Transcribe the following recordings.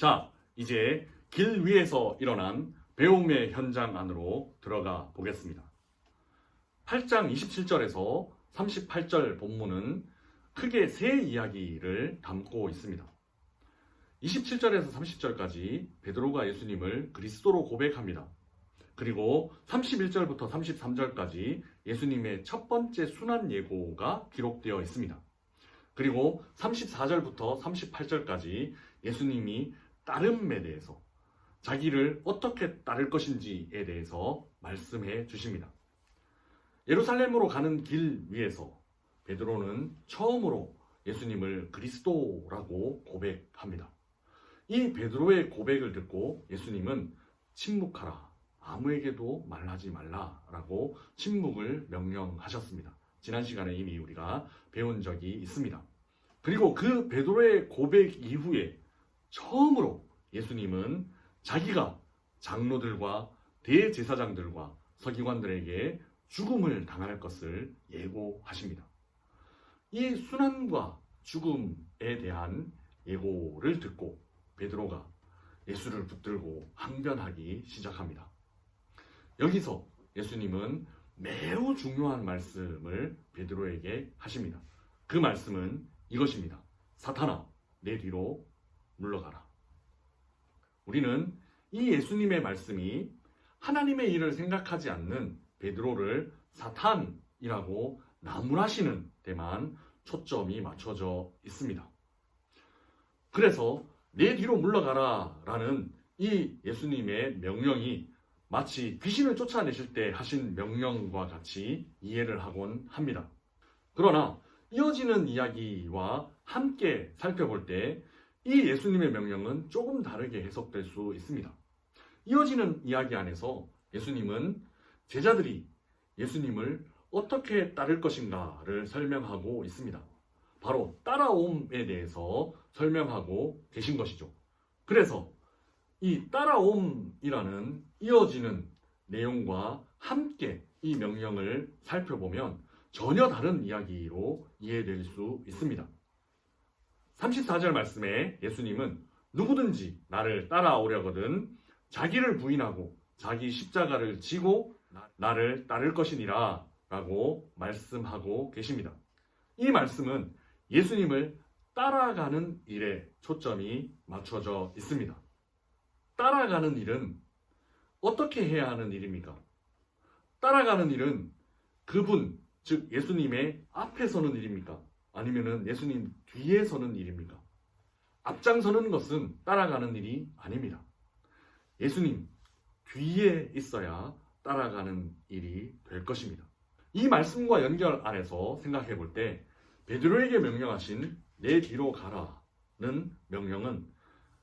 자, 이제 길 위에서 일어난 배움의 현장 안으로 들어가 보겠습니다. 8장 27절에서 38절 본문은 크게 세 이야기를 담고 있습니다. 27절에서 30절까지 베드로가 예수님을 그리스도로 고백합니다. 그리고 31절부터 33절까지 예수님의 첫 번째 순환 예고가 기록되어 있습니다. 그리고 34절부터 38절까지 예수님이 따름에 대해서 자기를 어떻게 따를 것인지에 대해서 말씀해 주십니다. 예루살렘으로 가는 길 위에서 베드로는 처음으로 예수님을 그리스도라고 고백합니다. 이 베드로의 고백을 듣고 예수님은 침묵하라, 아무에게도 말하지 말라라고 침묵을 명령하셨습니다. 지난 시간에 이미 우리가 배운 적이 있습니다. 그리고 그 베드로의 고백 이후에 처음으로 예수님은 자기가 장로들과 대제사장들과 서기관들에게 죽음을 당할 것을 예고하십니다. 이 순환과 죽음에 대한 예고를 듣고 베드로가 예수를 붙들고 항변하기 시작합니다. 여기서 예수님은 매우 중요한 말씀을 베드로에게 하십니다. 그 말씀은 이것입니다. 사탄아, 내 뒤로 물러가라. 우리는 이 예수님의 말씀이 하나님의 일을 생각하지 않는 베드로를 사탄이라고 나무라시는 데만 초점이 맞춰져 있습니다. 그래서 내 뒤로 물러가라 라는 이 예수님의 명령이 마치 귀신을 쫓아내실 때 하신 명령과 같이 이해를 하곤 합니다. 그러나 이어지는 이야기와 함께 살펴볼 때 이 예수님의 명령은 조금 다르게 해석될 수 있습니다. 이어지는 이야기 안에서 예수님은 제자들이 예수님을 어떻게 따를 것인가를 설명하고 있습니다. 바로 따라옴에 대해서 설명하고 계신 것이죠. 그래서 이 따라옴이라는 이어지는 내용과 함께 이 명령을 살펴보면 전혀 다른 이야기로 이해될 수 있습니다. 34절 말씀에 예수님은 누구든지 나를 따라오려거든 자기를 부인하고 자기 십자가를 지고 나를 따를 것이니라 라고 말씀하고 계십니다. 이 말씀은 예수님을 따라가는 일에 초점이 맞춰져 있습니다. 따라가는 일은 어떻게 해야 하는 일입니까? 따라가는 일은 그분, 즉 예수님의 앞에 서는 일입니까? 아니면 예수님 뒤에 서는 일입니까? 앞장서는 것은 따라가는 일이 아닙니다. 예수님 뒤에 있어야 따라가는 일이 될 것입니다. 이 말씀과 연결 안에서 생각해 볼 때 베드로에게 명령하신 내 뒤로 가라는 명령은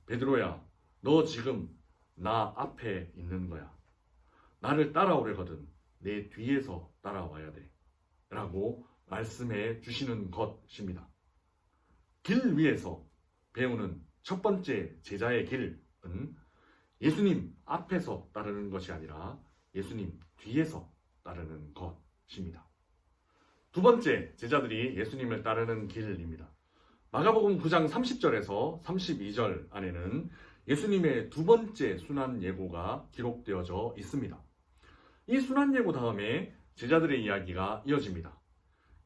베드로야, 너 지금 나 앞에 있는 거야. 나를 따라오려거든 내 뒤에서 따라와야 돼 라고 말씀해 주시는 것입니다. 길 위에서 배우는 첫 번째 제자의 길은 예수님 앞에서 따르는 것이 아니라 예수님 뒤에서 따르는 것입니다. 두 번째 제자들이 예수님을 따르는 길입니다. 마가복음 9장 30절에서 32절 안에는 예수님의 두 번째 순환 예고가 기록되어져 있습니다. 이 순환 예고 다음에 제자들의 이야기가 이어집니다.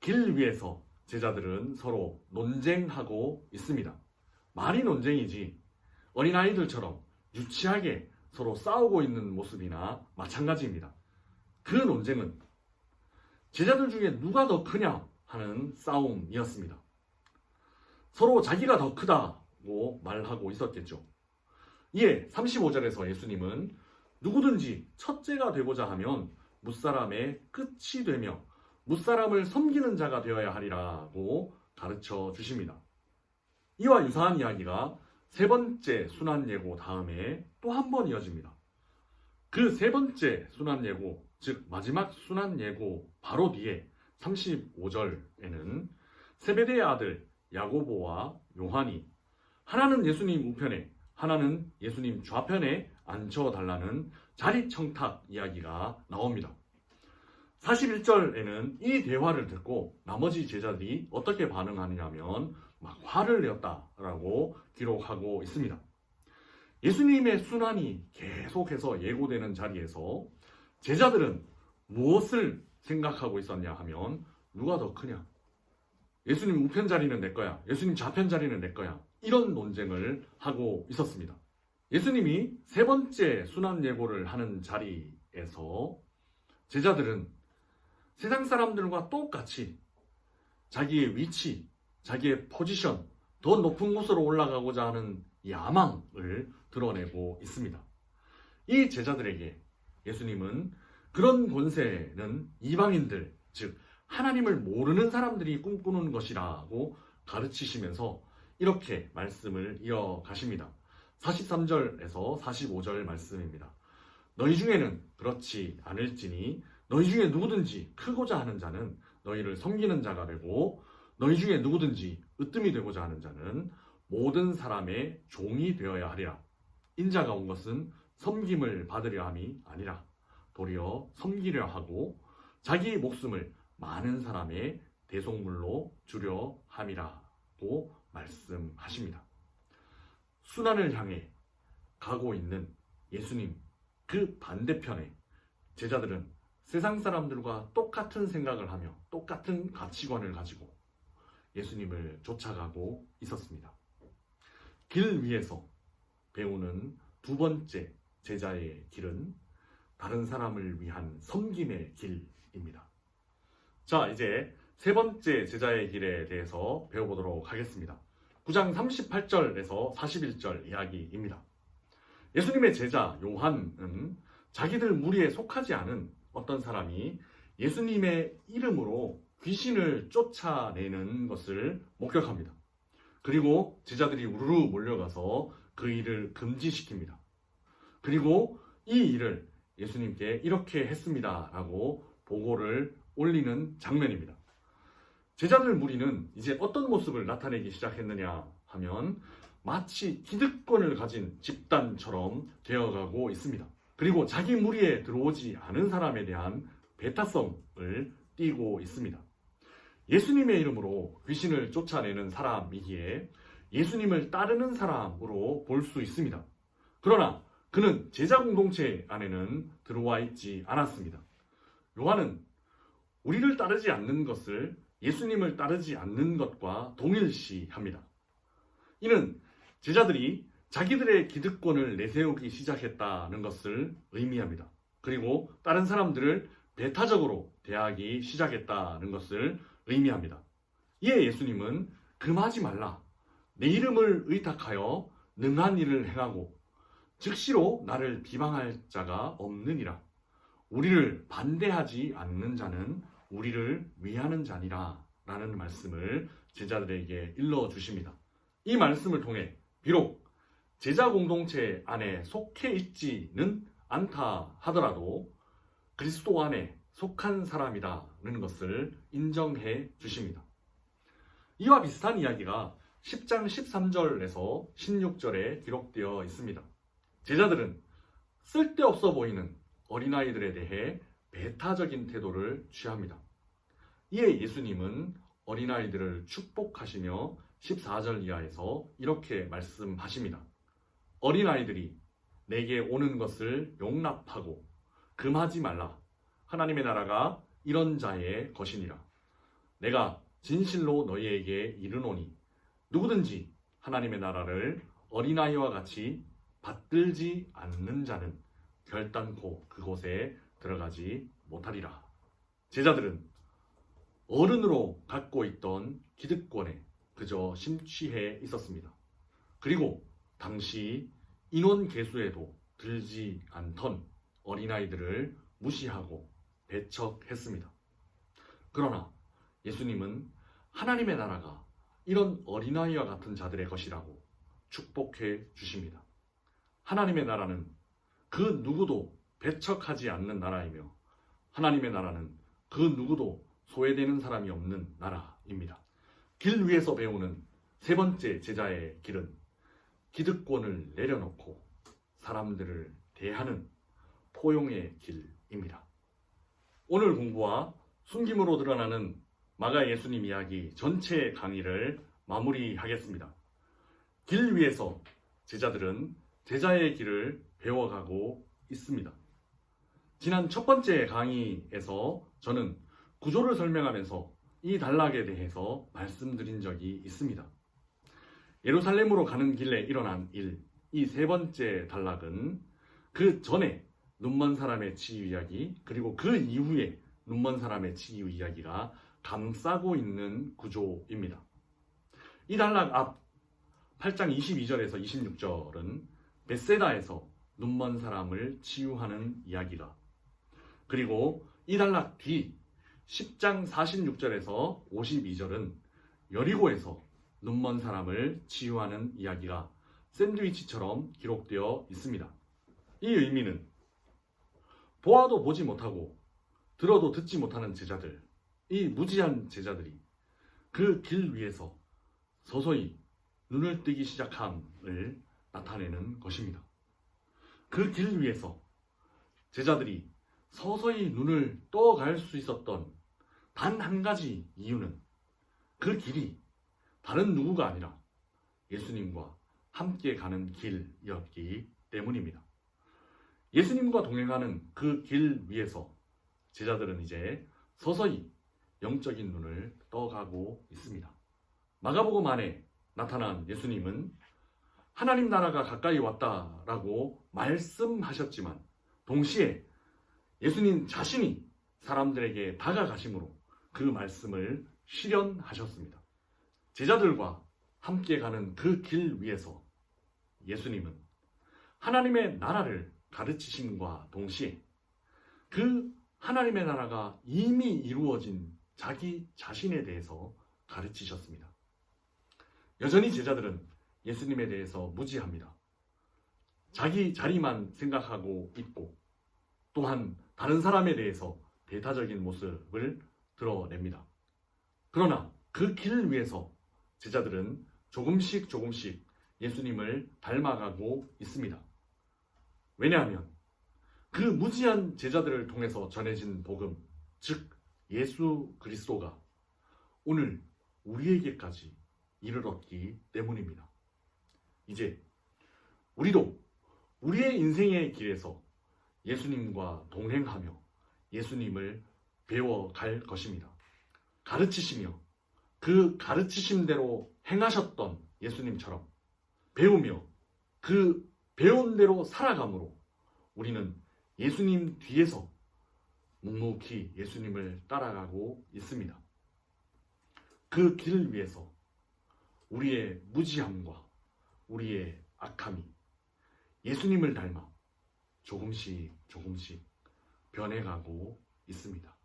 길 위에서 제자들은 서로 논쟁하고 있습니다. 말이 논쟁이지 어린아이들처럼 유치하게 서로 싸우고 있는 모습이나 마찬가지입니다. 그 논쟁은 제자들 중에 누가 더 크냐 하는 싸움이었습니다. 서로 자기가 더 크다고 말하고 있었겠죠. 이에 35절에서 예수님은 누구든지 첫째가 되고자 하면 뭇사람의 끝이 되며 뭇사람을 섬기는 자가 되어야 하리라고 가르쳐 주십니다. 이와 유사한 이야기가 세 번째 순환 예고 다음에 또 한 번 이어집니다. 그 세 번째 순환 예고, 즉 마지막 순환 예고 바로 뒤에 35절에는 세베대의 아들 야고보와 요한이 하나는 예수님 우편에 하나는 예수님 좌편에 앉혀달라는 자리 청탁 이야기가 나옵니다. 41절에는 이 대화를 듣고 나머지 제자들이 어떻게 반응하느냐면 막 화를 내었다라고 기록하고 있습니다. 예수님의 순환이 계속해서 예고되는 자리에서 제자들은 무엇을 생각하고 있었냐 하면 누가 더 크냐? 예수님 우편 자리는 내 거야. 예수님 좌편 자리는 내 거야. 이런 논쟁을 하고 있었습니다. 예수님이 세 번째 순환 예고를 하는 자리에서 제자들은 세상 사람들과 똑같이 자기의 위치, 자기의 포지션, 더 높은 곳으로 올라가고자 하는 야망을 드러내고 있습니다. 이 제자들에게 예수님은 그런 권세는 이방인들, 즉 하나님을 모르는 사람들이 꿈꾸는 것이라고 가르치시면서 이렇게 말씀을 이어가십니다. 43절에서 45절 말씀입니다. 너희 중에는 그렇지 않을지니 너희 중에 누구든지 크고자 하는 자는 너희를 섬기는 자가 되고 너희 중에 누구든지 으뜸이 되고자 하는 자는 모든 사람의 종이 되어야 하리라. 인자가 온 것은 섬김을 받으려 함이 아니라 도리어 섬기려 하고 자기 목숨을 많은 사람의 대속물로 주려 함이라고 말씀하십니다. 순환을 향해 가고 있는 예수님 그 반대편에 제자들은 세상 사람들과 똑같은 생각을 하며 똑같은 가치관을 가지고 예수님을 쫓아가고 있었습니다. 길 위에서 배우는 두 번째 제자의 길은 다른 사람을 위한 섬김의 길입니다. 자, 이제 세 번째 제자의 길에 대해서 배워보도록 하겠습니다. 9장 38절에서 41절 이야기입니다. 예수님의 제자 요한은 자기들 무리에 속하지 않은 어떤 사람이 예수님의 이름으로 귀신을 쫓아내는 것을 목격합니다. 그리고 제자들이 우르르 몰려가서 그 일을 금지시킵니다. 그리고 이 일을 예수님께 이렇게 했습니다 라고 보고를 올리는 장면입니다. 제자들 무리는 이제 어떤 모습을 나타내기 시작했느냐 하면 마치 기득권을 가진 집단처럼 되어가고 있습니다. 그리고 자기 무리에 들어오지 않은 사람에 대한 배타성을 띠고 있습니다. 예수님의 이름으로 귀신을 쫓아내는 사람이기에 예수님을 따르는 사람으로 볼 수 있습니다. 그러나 그는 제자 공동체 안에는 들어와 있지 않았습니다. 요한은 우리를 따르지 않는 것을 예수님을 따르지 않는 것과 동일시합니다. 이는 제자들이 자기들의 기득권을 내세우기 시작했다는 것을 의미합니다. 그리고 다른 사람들을 배타적으로 대하기 시작했다는 것을 의미합니다. 이에 예수님은 금하지 말라. 내 이름을 의탁하여 능한 일을 행하고 즉시로 나를 비방할 자가 없느니라. 우리를 반대하지 않는 자는 우리를 위하는 자니라 라는 말씀을 제자들에게 일러주십니다. 이 말씀을 통해 비록 제자 공동체 안에 속해 있지는 않다 하더라도 그리스도 안에 속한 사람이라는 것을 인정해 주십니다. 이와 비슷한 이야기가 10장 13절에서 16절에 기록되어 있습니다. 제자들은 쓸데없어 보이는 어린아이들에 대해 배타적인 태도를 취합니다. 이에 예수님은 어린아이들을 축복하시며 14절 이하에서 이렇게 말씀하십니다. 어린아이들이 내게 오는 것을 용납하고 금하지 말라. 하나님의 나라가 이런 자의 것이니라. 내가 진실로 너희에게 이르노니 누구든지 하나님의 나라를 어린아이와 같이 받들지 않는 자는 결단코 그곳에 들어가지 못하리라. 제자들은 어른으로 갖고 있던 기득권에 그저 심취해 있었습니다. 그리고 당시 인원 계수에도 들지 않던 어린아이들을 무시하고 배척했습니다. 그러나 예수님은 하나님의 나라가 이런 어린아이와 같은 자들의 것이라고 축복해 주십니다. 하나님의 나라는 그 누구도 배척하지 않는 나라이며 하나님의 나라는 그 누구도 소외되는 사람이 없는 나라입니다. 길 위에서 배우는 세 번째 제자의 길은 기득권을 내려놓고 사람들을 대하는 포용의 길입니다. 오늘 공부와 숨김으로 드러나는 마가 예수님 이야기 전체 강의를 마무리하겠습니다. 길 위에서 제자들은 제자의 길을 배워가고 있습니다. 지난 첫 번째 강의에서 저는 구조를 설명하면서 이 단락에 대해서 말씀드린 적이 있습니다. 예루살렘으로 가는 길에 일어난 일, 이 세 번째 단락은 그 전에 눈먼 사람의 치유 이야기, 그리고 그 이후에 눈먼 사람의 치유 이야기가 감싸고 있는 구조입니다. 이 단락 앞 8장 22절에서 26절은 벳세다에서 눈먼 사람을 치유하는 이야기가, 그리고 이 단락 뒤 10장 46절에서 52절은 여리고에서 눈먼 사람을 치유하는 이야기가 샌드위치처럼 기록되어 있습니다. 이 의미는 보아도 보지 못하고 들어도 듣지 못하는 제자들, 이 무지한 제자들이 그 길 위에서 서서히 눈을 뜨기 시작함을 나타내는 것입니다. 그 길 위에서 제자들이 서서히 눈을 떠갈 수 있었던 단 한 가지 이유는 그 길이 다른 누구가 아니라 예수님과 함께 가는 길이었기 때문입니다. 예수님과 동행하는 그 길 위에서 제자들은 이제 서서히 영적인 눈을 떠가고 있습니다. 마가복음 안에 나타난 예수님은 하나님 나라가 가까이 왔다라고 말씀하셨지만 동시에 예수님 자신이 사람들에게 다가가심으로 그 말씀을 실현하셨습니다. 제자들과 함께 가는 그 길 위에서 예수님은 하나님의 나라를 가르치심과 동시에 그 하나님의 나라가 이미 이루어진 자기 자신에 대해서 가르치셨습니다. 여전히 제자들은 예수님에 대해서 무지합니다. 자기 자리만 생각하고 있고 또한 다른 사람에 대해서 배타적인 모습을 드러냅니다. 그러나 그 길 위에서 제자들은 조금씩 예수님을 닮아가고 있습니다. 왜냐하면 그 무지한 제자들을 통해서 전해진 복음, 즉 예수 그리스도가 오늘 우리에게까지 이르렀기 때문입니다. 이제 우리도 우리의 인생의 길에서 예수님과 동행하며 예수님을 배워갈 것입니다. 가르치시며 그 가르치심대로 행하셨던 예수님처럼 배우며 그 배운 대로 살아감으로 우리는 예수님 뒤에서 묵묵히 예수님을 따라가고 있습니다. 그 길 위에서 우리의 무지함과 우리의 악함이 예수님을 닮아 조금씩 변해가고 있습니다.